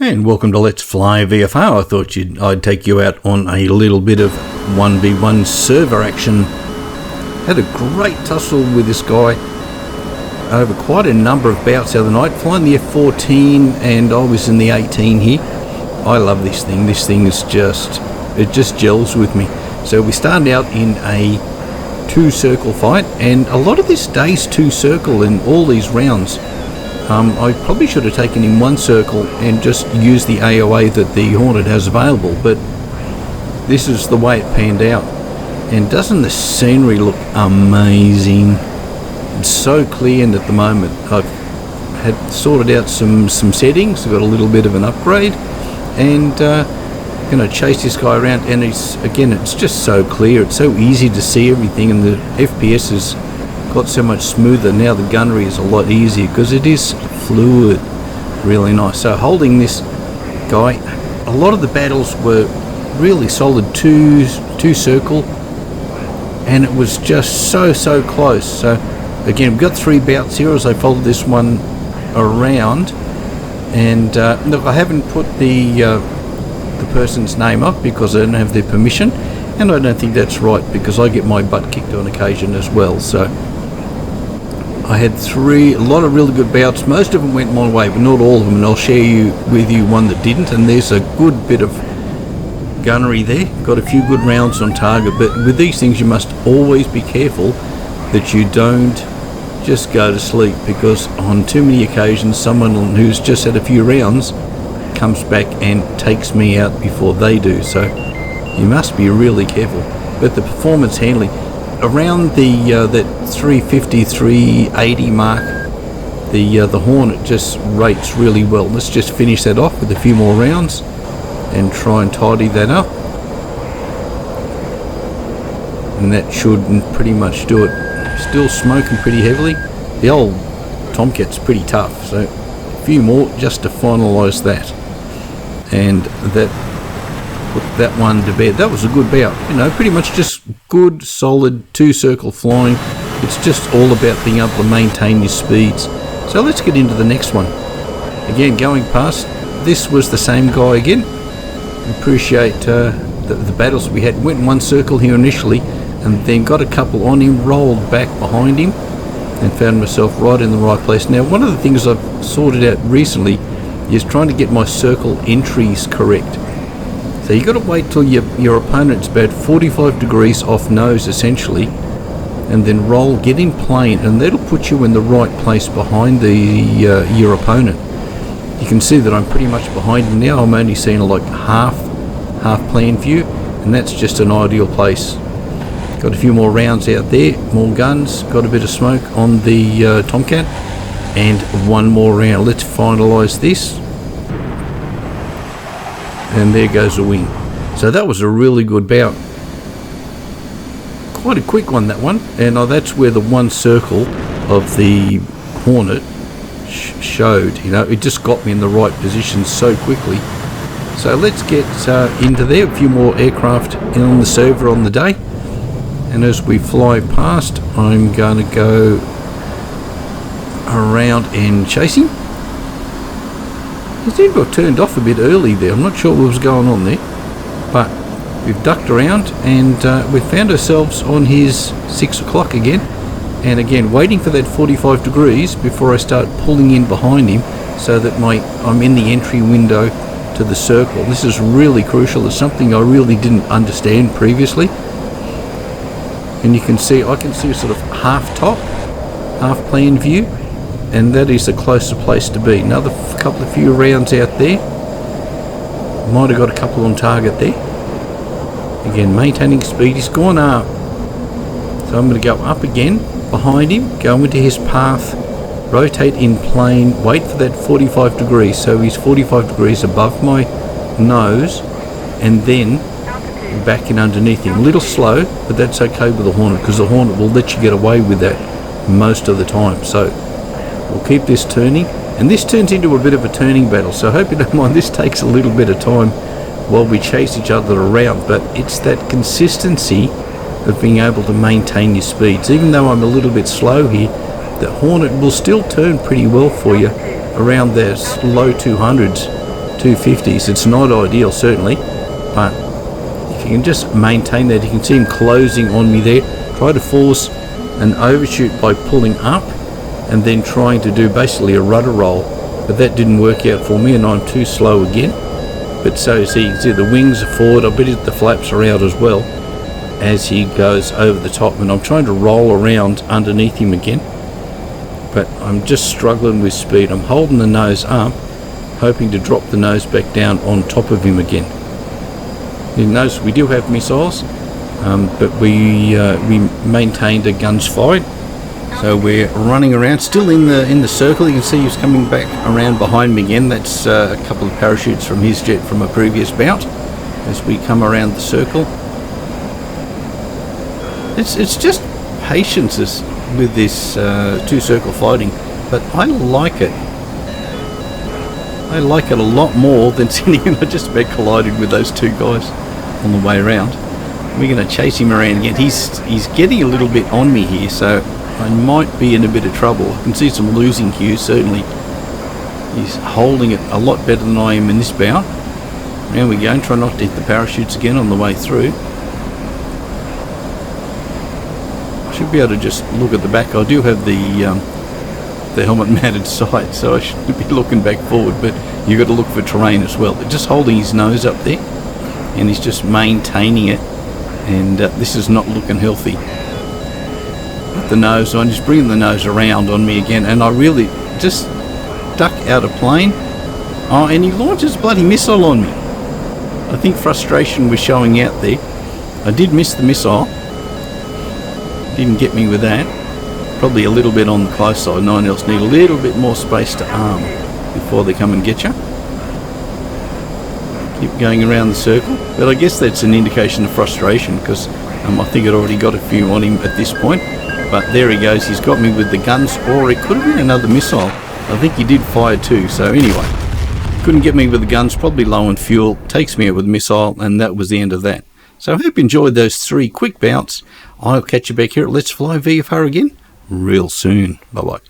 And welcome to Let's Fly VFR. I thought I'd take you out on a little bit of 1v1 server action. Had a great tussle with this guy over quite a number of bouts the other night, flying the F-14, and I was in the A-18 here. I love this thing. This thing is it just gels with me. So we started out in a two-circle fight, and a lot of this stays two-circle in all these rounds. I probably should have taken in one circle and just used the AOA that the Hornet has available, but this is the way it panned out. And doesn't the scenery look amazing? It's so clear, and at the moment I've had sorted out some settings. I've got a little bit of an upgrade, and going to chase this guy around, and it's just so clear. It's so easy to see everything, and the FPS is got so much smoother now. The gunnery is a lot easier because it is fluid, really nice. So holding this guy, a lot of the battles were really solid two circle, and it was just so close. So again, we've got 3 bouts here as I followed this one around, and look, I haven't put the person's name up because I don't have their permission, and I don't think that's right because I get my butt kicked on occasion as well. So I had a lot of really good bouts. Most of them went my way, but not all of them, and I'll share with you one that didn't. And there's a good bit of gunnery there. Got a few good rounds on target, but with these things you must always be careful that you don't just go to sleep, because on too many occasions someone who's just had a few rounds comes back and takes me out before they do. So you must be really careful. But the performance handling around that 350, 380 mark, the Hornet just rates really well. Let's just finish that off with a few more rounds and try and tidy that up, and that should pretty much do it. Still smoking pretty heavily. The old Tomcat's pretty tough, so a few more just to finalise that, and that put that one to bed. That was a good bout, pretty much just good solid two-circle flying. It's just all about being able to maintain your speeds. So let's get into the next one. Again, going past, this was the same guy again. Appreciate the battles we had. Went in one circle here initially, and then got a couple on him, rolled back behind him, and found myself right in the right place. Now, one of the things I've sorted out recently is trying to get my circle entries correct. So you got to wait till your opponent's about 45 degrees off nose essentially, and then roll, get in plane, and that'll put you in the right place behind your opponent. You can see that I'm pretty much behind him now. I'm only seeing like half plane view, and that's just an ideal place. Got a few more rounds out there, more guns, got a bit of smoke on the Tomcat, and one more round. Let's finalise this. And there goes the wing. So that was a really good bout. Quite a quick one, that one. And that's where the one circle of the Hornet showed. It just got me in the right position so quickly. So let's get into there. A few more aircraft in on the server on the day. And as we fly past, I'm going to go around and chase him. I think I got turned off a bit early there. I'm not sure what was going on there, but we've ducked around, and we found ourselves on his 6 o'clock again, and again waiting for that 45 degrees before I start pulling in behind him so that I'm in the entry window to the circle. This is really crucial. It's something I really didn't understand previously, and I can see sort of half top, half plane view, and that is the closest place to be. Another few rounds out there. Might have got a couple on target there. Again, maintaining speed. He's gone up. So I'm going to go up again behind him, go into his path, rotate in plane, wait for that 45 degrees. So he's 45 degrees above my nose, and then back in underneath him. A little slow, but that's okay with the Hornet, because the Hornet will let you get away with that most of the time. So we'll keep this turning, and this turns into a bit of a turning battle, so I hope you don't mind. This takes a little bit of time while we chase each other around, but it's that consistency of being able to maintain your speeds. Even though I'm a little bit slow here, the Hornet will still turn pretty well for you around those low 200s 250s. It's not ideal, certainly, but if you can just maintain that, you can see him closing on me there. Try to force an overshoot by pulling up and then trying to do basically a rudder roll, but that didn't work out for me, and I'm too slow again. But so as you can see, the wings are forward. I bet the flaps are out as well as he goes over the top, and I'm trying to roll around underneath him again, but I'm just struggling with speed. I'm holding the nose up, hoping to drop the nose back down on top of him again. You notice we do have missiles, but we maintained a guns fight, so we're running around still in the circle. You can see he's coming back around behind me again. That's a couple of parachutes from his jet from a previous bout as we come around the circle. It's just patience with this two-circle fighting, but I like it. I like it a lot more than sitting and I just about collided with those two guys on the way around. We're going to chase him around again. He's getting a little bit on me here, so I might be in a bit of trouble. I can see some losing cues, certainly. He's holding it a lot better than I am in this bout. There we go, and try not to hit the parachutes again on the way through. I should be able to just look at the back. I do have the helmet mounted sight, so I should be looking back forward, but you've got to look for terrain as well. They're just holding his nose up there, and he's just maintaining it, and this is not looking healthy. Put the nose on, just bringing the nose around on me again, and I really just duck out of plane. Oh, and he launches a bloody missile on me. I think frustration was showing out there. I did miss the missile. Didn't get me with that. Probably a little bit on the close side. No one else need a little bit more space to arm before they come and get you. Keep going around the circle, but I guess that's an indication of frustration, because I think I'd already got a few on him at this point. But there he goes. He's got me with the guns, or it could have been another missile. I think he did fire too. So anyway, couldn't get me with the guns. Probably low on fuel. Takes me out with the missile, and that was the end of that. So I hope you enjoyed those 3 quick bouts. I'll catch you back here at Let's Fly VFR again real soon. Bye bye.